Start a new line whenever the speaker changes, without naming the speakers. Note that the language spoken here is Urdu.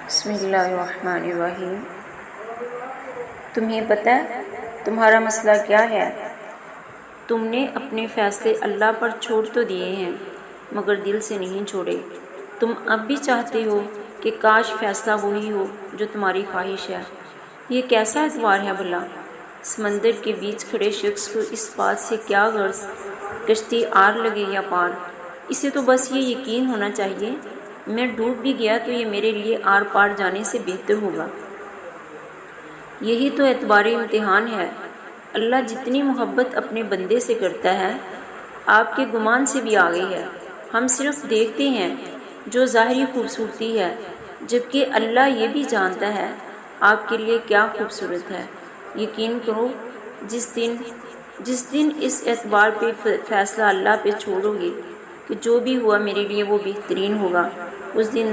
بسم اللہ الرحمن الرحیم۔ تمہیں پتہ ہے تمہارا مسئلہ کیا ہے؟ تم نے اپنے فیصلے اللہ پر چھوڑ تو دیے ہیں مگر دل سے نہیں چھوڑے۔ تم اب بھی چاہتے ہو کہ کاش فیصلہ وہی ہو جو تمہاری خواہش ہے۔ یہ کیسا اعتبار ہے بھلا؟ سمندر کے بیچ کھڑے شخص کو اس بات سے کیا غرض کشتی آر لگے یا پار؟ اسے تو بس یہ یقین ہونا چاہیے میں ڈوب بھی گیا تو یہ میرے لیے آر پار جانے سے بہتر ہوگا۔ یہی تو اعتبار امتحان ہے۔ اللہ جتنی محبت اپنے بندے سے کرتا ہے آپ کے گمان سے بھی آگے ہے۔ ہم صرف دیکھتے ہیں جو ظاہری خوبصورتی ہے جبکہ اللہ یہ بھی جانتا ہے آپ کے لیے کیا خوبصورت ہے۔ یقین کرو جس دن اس اعتبار پہ فیصلہ اللہ پہ چھوڑو گے کہ جو بھی ہوا میرے لیے وہ بہترین ہوگا، اس دن